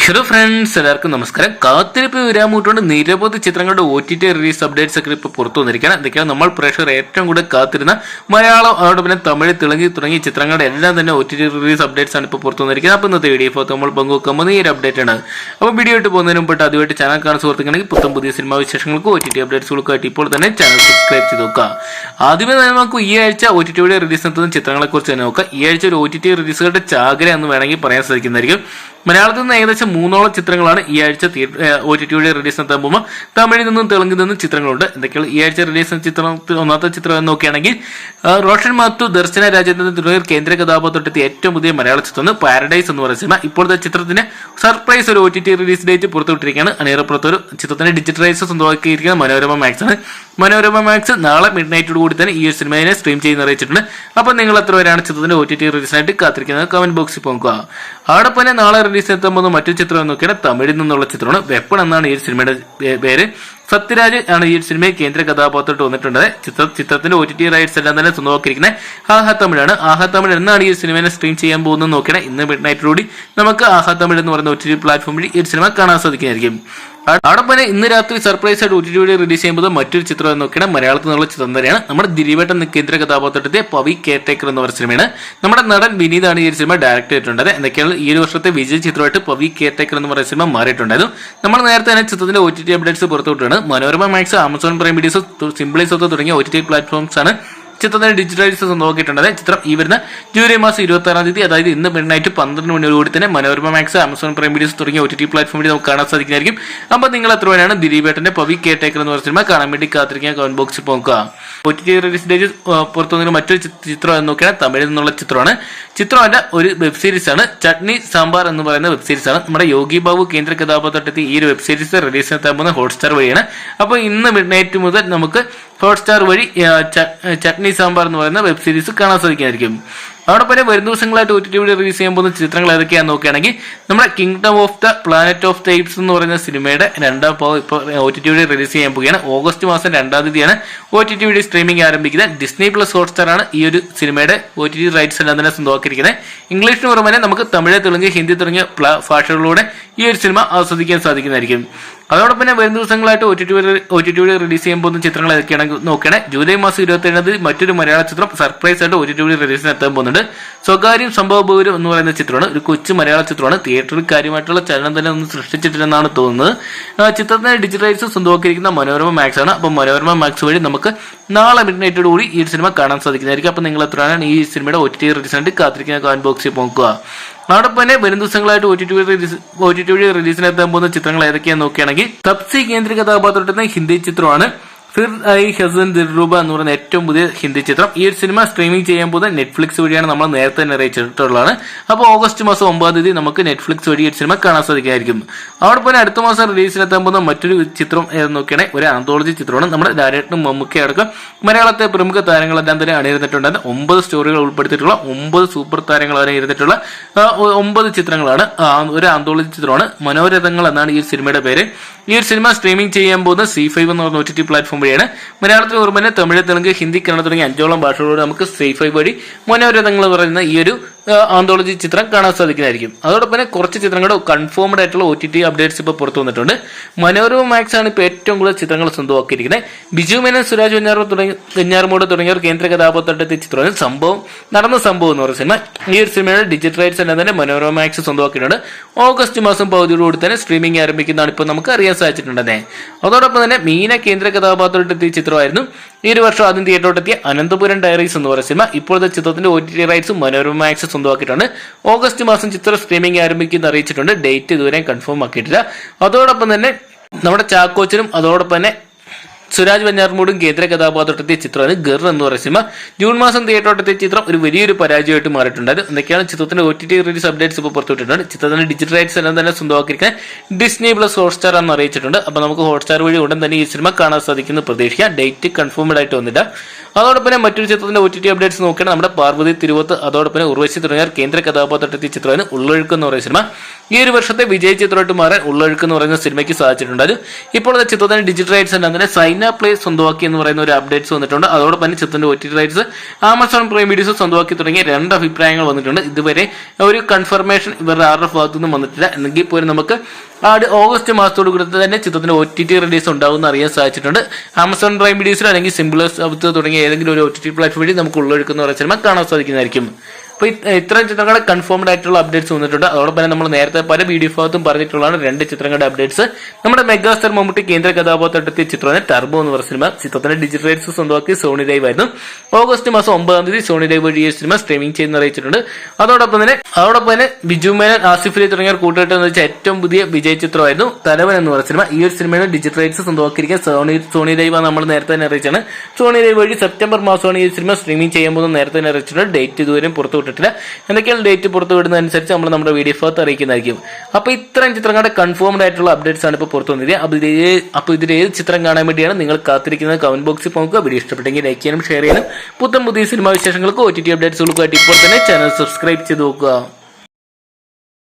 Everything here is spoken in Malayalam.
ഹലോ ഫ്രണ്ട്സ്, എല്ലാവർക്കും നമസ്കാരം. കാത്തിരിപ്പ് വരാമൂട്ടുകൊണ്ട് നിരവധി ചിത്രങ്ങളുടെ OTT റിലീസ് അപ്ഡേറ്റ്സ് ഒക്കെ ഇപ്പോൾ പുറത്തു വന്നിരിക്കുകയാണ്. എന്തൊക്കെയാണ് നമ്മൾ പ്രേക്ഷകർ ഏറ്റവും കൂടുതൽ കാത്തിരുന്ന മലയാളം, അതോടൊപ്പം തമിഴ്, തെലുങ്ക് തുടങ്ങിയ ചിത്രങ്ങളുടെ എല്ലാം തന്നെ OTT റിലീസ് അപ്ഡേറ്റ്സ് ആണ് ഇപ്പോൾ പുറത്തു വന്നിരിക്കുന്നത്. അപ്പോൾ ഇന്നത്തെ വീഡിയോ നമ്മൾ പങ്കുവെക്കാൻ ഈ ഒരു അപ്ഡേറ്റ് ആണ്. അപ്പോൾ വീഡിയോ ആയിട്ട് പോകുന്നതിന് മുമ്പ് അതുമായിട്ട് ചാനൽ കാണാൻ സുഹൃത്തുക്കളെങ്കിൽ പുത്തം പുതിയ സിനിമാ വിശേഷങ്ങൾക്ക് OTT അപ്ഡേറ്റ്സുകൾക്കായിട്ട് ഇപ്പോൾ തന്നെ ചാനൽ സബ്സ്ക്രൈബ് ചെയ്ത് നോക്കുക. ആദ്യമേ തന്നെ നമുക്ക് ഈ ആഴ്ച OTTയുടെ റിലീസ് നടത്തുന്ന ചിത്രങ്ങളെ കുറിച്ച് തന്നെ നോക്കാം. ഈ ആഴ്ച ഒരു OTT റിലീസുകളുടെ ചാകര എന്ന് വേണമെങ്കിൽ പറയാൻ സാധിക്കുന്നതായിരിക്കും. മലയാളത്തിൽ നിന്ന് ഏകദേശം 3ഓളം ചിത്രങ്ങളാണ് ഈ ആഴ്ച OTTയുടെ റിലീസ് നടത്താൻ പോകുമ്പോൾ തമിഴിൽ നിന്നും തെലുങ്കിൽ നിന്നും ചിത്രങ്ങളുണ്ട്. എന്തൊക്കെയാണ് ഈ ആഴ്ച റിലീസ് ചിത്രത്തിൽ ഒന്നാമത്തെ ചിത്രം എന്ന് നോക്കുകയാണെങ്കിൽ റോഷൻ മാത്യു, ദർശന രാജേന്ദ്രൻ തുടങ്ങിയ കേന്ദ്ര കഥാപാത്രത്തിൽ ഏറ്റവും പുതിയ മലയാള ചിത്രം പാരഡൈസ് എന്ന് പറയുന്ന സിനിമ. ഇപ്പോഴത്തെ ചിത്രത്തിന് സർപ്രൈസ് ഒരു OTT റിലീസ് ഡേറ്റ് പുറത്തുവിട്ടിരിക്കുകയാണ്. അണിയറപ്പുറത്തൊരു ചിത്രത്തിന്റെ ഡിജിറ്റലൈസ് സ്വന്തമാക്കിയിരിക്കുന്ന മനോരമ മാക്സ് ആണ്. മനോരമ മാക്സ് നാളെ മിഡ് നൈറ്റോട് കൂടി തന്നെ ഈ ഒരു സിനിമയെ സ്ട്രീം ചെയ്യുന്ന അറിയിച്ചിട്ടുണ്ട്. അപ്പൊ നിങ്ങൾ എത്ര പേരാണ് ചിത്രത്തിന്റെ OTT റിലീസിനായിട്ട് കാത്തിരിക്കുന്നത് കമന്റ് ബോക്സിൽ പോകുക. അവിടെ തന്നെ നാളെ റിലീസ് എത്താൻ പോകുന്ന മറ്റൊരു ചിത്രം നോക്കിയാൽ തമിഴിൽ നിന്നുള്ള ചിത്രമാണ് വെപ്പൺ എന്നാണ് ഈ സിനിമയുടെ പേര്. സത്യരാജ് ആണ് ഈ സിനിമയിൽ കേന്ദ്ര കഥാപാത്രമായിട്ട് വന്നിട്ടുണ്ട്. ചിത്രത്തിന്റെ OTT റൈറ്റ്സ് എല്ലാം തന്നെ സ്വന്തമാക്കിയിരിക്കുന്നത് ആഹാ തമിഴാണ്. ആഹാ തമിഴ് എന്നാണ് ഈ സിനിമയെ സ്ട്രീം ചെയ്യാൻ പോകുന്നത് നോക്കിയാൽ ഇന്ന് മിഡ് നൈറ്റിലൂടെ നമുക്ക് ആഹാ തമിഴ് എന്ന് പറയുന്ന OTT പ്ലാറ്റ്ഫോം വഴി ഈ സിനിമ കാണാൻ സാധിക്കുന്നതായിരിക്കും. അവിടെ തന്നെ ഇന്ന് രാത്രി സർപ്രൈസ് ആയിട്ട് OTTയുടെ റിലീസ് ചെയ്യുമ്പോൾ മറ്റൊരു ചിത്രം എന്ന് നോക്കിയാൽ മലയാളത്തിൽ നിന്നുള്ള ചിത്രം തന്നെയാണ്. നമ്മുടെ ദിലീപേട്ടൻ കേന്ദ്ര കഥാപാത്രത്തിന്റെ പവി കെയർടേക്കർ എന്ന് പറയുന്ന സിനിമയാണ്. നമ്മുടെ നടൻ വിനീതാണ് ഈ സിനിമ ഡയറക്ട് ചെയ്തിട്ടുള്ളത്. എന്തൊക്കെയാണ് ഈ ഒരു വർഷത്തെ വിജയ് ചിത്രമായിട്ട് പവി കെയർടേക്കർ എന്ന് പറയുന്ന സിനിമ മാറിയിട്ടുണ്ടായിരുന്നു. നമ്മൾ നേരത്തെ തന്നെ ചിത്രത്തിന്റെ OTT അപ്ഡേറ്റ്സ് പുറത്തുവിട്ടാണ്. Manorama max, Amazon prime videos, simply south തുടങ്ങിയ OTT പ്ലാറ്റ്ഫോംസ് ആണ് ചിത്രത്തിന്റെ ഡിജിറ്റലൈസ് സ്വന്തമാക്കിയിട്ടുണ്ട്. ചിത്രം ഈ വരുന്ന ജൂലൈ മാസം 26-ാം തീയതി, അതായത് ഇന്ന് മിഡ്നൈറ്റ് 12 മണിയോടുകൂടി തന്നെ Manorama max, Amazon prime videos തുടങ്ങിയ OTT പ്ലാറ്റ്ഫോം വഴി നമുക്ക് കാണാൻ സാധിക്കുന്നതായിരിക്കും. അപ്പോൾ നിങ്ങൾ എത്ര പേരാണ് ദിലീപേട്ടന്റെ പവി കെയർടേക്കർ എന്ന് പറഞ്ഞ സിനിമ കാണാൻ വേണ്ടി കാത്തിരിക്കാൻ കമന്റ് ബോക്സിൽ പോകുക. OTT റിലീസ് ഡേറ്റ് പുറത്തു വന്നിരുന്ന മറ്റൊരു ചിത്രം എന്ന് നോക്കിയാൽ തമിഴിൽ നിന്നുള്ള ചിത്രമാണ്. ചിത്രമല്ല, ഒരു വെബ് സീരീസ് ആണ്. ചട്നി സാമ്പാർ എന്ന് പറയുന്ന വെബ് സീരീസ് ആണ്. നമ്മുടെ യോഗി ബാബു കേന്ദ്ര കഥാപാത്രത്തിൽ ഈ ഒരു വെബ് സീരീസ് റിലീസ് നടത്താൻ പോകുന്ന ഹോട്ട്സ്റ്റാർ വഴിയാണ്. അപ്പോൾ ഇന്ന് മിഡ് നൈറ്റ് മുതൽ നമുക്ക് ഹോട്ട്സ്റ്റാർ വഴി ചട്നി സാമ്പാർ എന്ന് പറയുന്ന വെബ് സീരീസ് കാണാൻ സാധിക്കുന്നതായിരിക്കും. അവിടെ പിന്നെ വരും ദിവസങ്ങളായിട്ട് OTT റിലീസ് ചെയ്യാൻ പോകുന്ന ചിത്രങ്ങൾ ഏതൊക്കെയാണെന്ന് നോക്കുകയാണെങ്കിൽ നമ്മുടെ kingdom of the planet of the apes എന്ന് പറയുന്ന സിനിമയുടെ രണ്ടാം ഭാഗം ഇപ്പോൾ OTT റിലീസ് ചെയ്യാൻ പോവുകയാണ്. ഓഗസ്റ്റ് മാസം 2-ാം തീയതിയാണ് OTT സ്ട്രീമിംഗ് ആരംഭിക്കുന്നത്. ഡിസ്നി പ്ലസ് ഹോട്ട്സ്റ്റാർ ആണ് ഈ ഒരു സിനിമയുടെ OTT റൈറ്റ്സ് എല്ലാം തന്നെ സ്വന്തമാക്കിയിരിക്കുന്നത്. ഇംഗ്ലീഷിന് പുറമെ നമുക്ക് തമിഴ്, തെലുങ്ക്, ഹിന്ദി തുടങ്ങിയ ഭാഷകളിലൂടെ ഈ ഒരു സിനിമ ആസ്വദിക്കാൻ സാധിക്കുന്നതായിരിക്കും. അതോടൊപ്പം തന്നെ വരും ദിവസങ്ങളായിട്ട് OTT റിലീസ് ചെയ്യാൻ പോകുന്ന ചിത്രങ്ങൾ ഏതൊക്കെയാണെങ്കിൽ നോക്കുകയാണെങ്കിൽ ജൂലൈ മാസം 27-ാം തീയതി മറ്റൊരു മലയാള ചിത്രം സർപ്രൈസ് ആയിട്ട് OTT റിലീസിന് എത്താൻ പോകുന്നുണ്ട്. സ്വകാര്യം സംഭവപൂരം എന്ന് പറയുന്ന ചിത്രമാണ്. ഒരു കൊച്ചു മലയാള ചിത്രമാണ്. തിയേറ്ററിൽ കാര്യമായിട്ടുള്ള ചലനം തന്നെ ഒന്നും സൃഷ്ടിച്ചിട്ടില്ലെന്നാണ് തോന്നുന്നത്. ചിത്രത്തിന്റെ ഡിജിറ്റലൈസ് സ്വന്തമാക്കിയിരിക്കുന്ന മനോരമ മാക്സ് ആണ്. അപ്പോൾ മനോരമ മാക്സ് വഴി നമുക്ക് നാളെ മിഡ് നൈറ്റോട് കൂടി ഈ സിനിമ കാണാൻ സാധിക്കുന്നതായിരിക്കും. അപ്പോൾ നിങ്ങൾ എത്രയാണ് ഈ സിനിമയുടെ OTT റിലീസിനായിട്ട് കാത്തിരിക്കുന്ന കമന്റ് ബോക്സിൽ നോക്കുക. അതോടൊപ്പം തന്നെ വരും ദിവസങ്ങളായിട്ട് OTT റിലീസിനെത്താൻ പോകുന്ന ചിത്രങ്ങൾ ഏതൊക്കെയാണെന്ന് നോക്കുകയാണെങ്കിൽ തപ്സി കേന്ദ്ര കഥാപാത്രത്തിന്റെ ഹിന്ദി ചിത്രമാണ് ഫിർ ഐ ഹസൻ ദിൽറുബ എന്ന് പറയുന്ന ഏറ്റവും പുതിയ ഹിന്ദി ചിത്രം. ഈ ഒരു സിനിമ സ്ട്രീമിംഗ് ചെയ്യാൻ പോകുന്ന നെറ്റ്ഫ്ലിക്സ് വഴിയാണ്. നമ്മൾ നേരത്തെ തന്നെ അറിയിച്ചിട്ടുള്ളതാണ്. അപ്പോൾ ഓഗസ്റ്റ് മാസം 9-ാം തീയതി നമുക്ക് നെറ്റ്ഫ്ലിക്സ് വഴി ഈ സിനിമ കാണാൻ സാധിക്കുമായിരിക്കും. അവിടെ പോലെ അടുത്ത മാസം റിലീസിനെത്താൻ പോകുന്ന മറ്റൊരു ചിത്രം ഏതെന്ന് നോക്കുകയാണെങ്കിൽ ഒരു ആന്തോളജി ചിത്രമാണ്. നമ്മുടെ ലാലേട്ടനും മമ്മൂക്കയും അടക്കം മലയാളത്തെ പ്രമുഖ താരങ്ങളെല്ലാം തന്നെ അണിയിരുന്നിട്ടുണ്ട്. 9 സ്റ്റോറികൾ ഉൾപ്പെടുത്തിയിട്ടുള്ള 9 സൂപ്പർ താരങ്ങൾ അണിയിരുന്നിട്ടുള്ള 9 ചിത്രങ്ങളാണ്. ഒരു ആന്തോളജി ചിത്രമാണ്. മനോരഥങ്ങൾ എന്നാണ് ഈ സിനിമയുടെ പേര്. ഈ ഒരു സിനിമ സ്ട്രീമിംഗ് ചെയ്യാൻ പോകുന്ന C5 എന്ന് പറഞ്ഞ OTT പ്ലാറ്റ്ഫോം വഴിയാണ്. മലയാളത്തിൽ പുറമെ തമിഴ്, തെലുങ്ക്, ഹിന്ദി, കന്നഡ തുടങ്ങിയ 5ഓളം ഭാഷകളോട് നമുക്ക് C5 വഴി മനോരഥങ്ങൾ പറയുന്ന ഈ ഒരു ആന്തോളജി ചിത്രം കാണാൻ സാധിക്കുന്നതായിരിക്കും. അതോടൊപ്പം തന്നെ കുറച്ച് ചിത്രങ്ങളുടെ കൺഫേംഡ് ആയിട്ടുള്ള OTT അപ്ഡേറ്റ്സ് ഇപ്പോൾ പുറത്തു വന്നിട്ടുണ്ട്. മനോരമ മാക്സ് ആണ് ഇപ്പോൾ ഏറ്റവും കൂടുതൽ ചിത്രങ്ങൾ സ്വന്തമാക്കിയിരിക്കുന്നത്. ബിജു മേനൻ, സുരാജ് വെഞ്ഞാറമൂട് തുടങ്ങിയവർ കേന്ദ്ര കഥാപാത്രത്തെ ചിത്രമാണ്. നടന്ന സംഭവം എന്ന് പറയുന്ന സിനിമ. ഈ ഒരു സിനിമയുടെ ഡിജിറ്റൽ റൈറ്റ്സ് എല്ലാം തന്നെ മനോരമ മാക്സ് സ്വന്തമാക്കിയിട്ടുണ്ട്. ഓഗസ്റ്റ് മാസം പകുതിയോടുകൂടി തന്നെ സ്ട്രീമിംഗ് ആരംഭിക്കുന്നതാണ് ഇപ്പോൾ നമുക്ക് അറിയാൻ സാധിച്ചിട്ടുണ്ടെന്നേ. അതോടൊപ്പം തന്നെ മീന കേന്ദ്ര കഥാപാത്രത്തെ ചിത്രമായിരുന്നു. ഈ ഒരു വർഷം ആദ്യം തിയേറ്ററിലെത്തിയ അനന്തപുരം ഡയറീസ് എന്ന് പറയുന്ന സിനിമ. ഇപ്പോഴത്തെ ചിത്രത്തിന്റെ OTT റൈറ്റ്സ് മനോരമ മാക്സ് സ്വന്തമാക്കിയിട്ടുണ്ട്. ഓഗസ്റ്റ് മാസം ചിത്രം സ്ട്രീമിംഗ് ആരംഭിക്കുന്ന അറിയിച്ചിട്ടുണ്ട്. ഡേറ്റ് ഇതുവരെ കൺഫേം ആക്കിയിട്ടില്ല. അതോടൊപ്പം തന്നെ നമ്മുടെ ചാക്കോച്ചനും അതോടൊപ്പം തന്നെ സുരാജ് വെഞ്ഞാറമൂടും കേന്ദ്ര കഥാപാത്രത്തെ ചിത്രമാണ് ഗർ എന്ന് പറയുന്ന സിനിമ. ജൂൺ മാസം തിയേറ്ററിലെത്തിയ ചിത്രം ഒരു വലിയൊരു പരാജയമായിട്ട് മാറിയിട്ടുണ്ട്. എന്തൊക്കെയാണ് ചിത്രത്തിന്റെ OTT റിലീസ് അപ്ഡേറ്റ്സ് ഇപ്പോൾ പുറത്തുവിട്ടിട്ടുണ്ട്. ചിത്രത്തിന്റെ ഡിജിറ്റൽ റൈറ്റ്സ് എല്ലാം തന്നെ സ്വന്തമാക്കിയിരിക്കാൻ ഡിസ്നി പ്ലസ് ഹോട്ട്സ്റ്റാർ എന്ന് അറിയിച്ചിട്ടുണ്ട്. അപ്പോൾ നമുക്ക് ഹോട്ട്സ്റ്റാർ വഴി ഉടൻ തന്നെ ഈ സിനിമ കാണാൻ സാധിക്കുന്ന പ്രതീക്ഷിക്കാം. ഡേറ്റ് കൺഫേംഡ് ആയിട്ട് വന്നില്ല. അതോടൊപ്പം തന്നെ മറ്റൊരു ചിത്രത്തിന്റെ OTT അപ്ഡേറ്റ്സ് നോക്കുകയാണ്. നമ്മുടെ പാർവതി തിരുവോത്ത് അതോടൊപ്പം തന്നെ ഉർവശി തുടങ്ങിയ കേന്ദ്ര കഥാപാത്രത്തെത്തിയ ചിത്രമാണ് ഉള്ളൊഴുക്ക് എന്ന് പറയുന്ന സിനിമ. ഈ ഒരു വർഷത്തെ വിജയ് ചിത്രമായിട്ട് മാറാൻ ഉള്ളൊഴുക്ക് എന്ന് പറയുന്ന സിനിമയ്ക്ക് സാധിച്ചിട്ടുണ്ട്. ഇപ്പോഴത്തെ ചിത്രത്തിന് ഡിജിറ്റൽ റൈറ്റ്സ് തന്നെ സൈന പ്ലേ സ്വന്തമാക്കി എന്ന് പറയുന്ന ഒരു അപ്ഡേറ്റ്സ് വന്നിട്ടുണ്ട്. അതോടൊപ്പം തന്നെ ചിത്രത്തിന്റെ OTT rights Amazon prime videos സ്വന്തമാക്കി തുടങ്ങിയ 2 അഭിപ്രായങ്ങൾ വന്നിട്ടുണ്ട്. ഇതുവരെ ഒരു കൺഫർമേഷൻ ഇവരുടെ ആരുടെ ഭാഗത്തു നിന്നും വന്നിട്ടില്ല. എന്നെങ്കിൽ പോലും നമുക്ക് ഓഗസ്റ്റ് മാസത്തോട് കൂടി തന്നെ ചിത്രത്തിന്റെ OTT റിലീസ് ഉണ്ടാവുമെന്ന് അറിയാൻ സാധിച്ചിട്ടുണ്ട്. ആമസോൺ പ്രൈം വീഡിയോസിൽ അല്ലെങ്കിൽ സിംബിൾ സൗത്ത് തുടങ്ങിയ ഏതെങ്കിലും ഒരു OTT പ്ലാറ്റ്ഫോം വഴി നമുക്ക് ഉള്ളൊഴുക്കുന്ന പറയുന്ന സിനിമ കാണാൻ സാധിക്കുന്നതായിരിക്കും. അപ്പോൾ ഇത്രയും ചിത്രങ്ങളുടെ കൺഫേംഡ് ആയിട്ടുള്ള അപ്ഡേറ്റ്സ് വന്നിട്ടുണ്ട്. അതോടൊപ്പം തന്നെ നമ്മൾ നേരത്തെ പല വീഡിയോ ഭാഗത്തും പറഞ്ഞിട്ടുള്ളതാണ് 2 ചിത്രങ്ങളുടെ അപ്ഡേറ്റ്സ്. നമ്മുടെ മെഗാസ്റ്റാർ മമ്മൂട്ടി കേന്ദ്ര കഥാപാത്രത്തെത്തിയ ചിത്രമാണ് ടർബോ എന്ന് പറയുന്ന സിനിമ. ചിത്രത്തിന്റെ ഡിജിറ്റൽ റൈറ്റ്സ് സ്വന്തമാക്കി സോണി ലൈവ് ആയിരുന്നു. ഓഗസ്റ്റ് മാസം 9-ാം തീയതി സോണി ലൈവ് വഴി ഈ സിനിമ സ്ട്രീമിംഗ് ചെയ്യുന്ന അറിയിച്ചിട്ടുണ്ട്. അതോടൊപ്പം തന്നെ ബിജു മേനൻ, ആസിഫ് അലി തുടങ്ങിയവർ കൂട്ടുകെട്ടെന്ന് വെച്ചാൽ ഏറ്റവും പുതിയ വിജയ് ചിത്രമായിരുന്നു തലവൻ എന്ന് പറയുന്ന സിനിമ. ഈ ഒരു സിനിമയുടെ ഡിജിറ്റൽ റൈറ്റ്സ് സ്വന്തമാക്കിയിരിക്കാൻ സോണി ലൈവ് നമ്മൾ നേരത്തെ തന്നെ അറിയിച്ചാണ്. സോണി ലൈവ് വഴി സെപ്റ്റംബർ മാസമാണ് ഈ സിനിമ സ്ട്രീമിംഗ് ചെയ്യാൻ പോകുന്നത് നേരത്തെ തന്നെ അറിയിച്ചിട്ടുണ്ട്. ഡേറ്റ് ഇതുവരെയും പുറത്തു വിട്ടിട്ടില്ല. എന്തൊക്കെയാണ് ഡേറ്റ് പുറത്തു വിടുന്നതനുസരിച്ച് നമ്മൾ നമ്മുടെ വീഡിയോ ഭാഗത്ത് അറിയിക്കുന്നതായിരിക്കും. അപ്പോൾ ഇത്രയും ചിത്രങ്ങളുടെ കൺഫേംഡ് ആയിട്ടുള്ള അപ്ഡേറ്റ്സ് ആണ് ഇപ്പോൾ പുറത്തു വന്നിരിക്കുന്നത്. അപ്പോൾ ഇതിൽ ഏത് ചിത്രം കാണാൻ വേണ്ടിയാണ് നിങ്ങൾ കാത്തിരിക്കുന്നത്? കമന്റ് ബോക്സിൽ നോക്കുക. വീഡിയോ ഇഷ്ടപ്പെട്ടെങ്കിൽ ലൈക്ക് ചെയ്യാനും ഷെയർ ചെയ്യാനും പുതിയ സിനിമാ വിശേഷങ്ങൾക്ക് OTT അപ്ഡേറ്റ്സുകൾക്കായിട്ട് ഇപ്പോൾ തന്നെ ചാനൽ സബ്സ്ക്രൈബ് ചെയ്ത് നോക്കുക.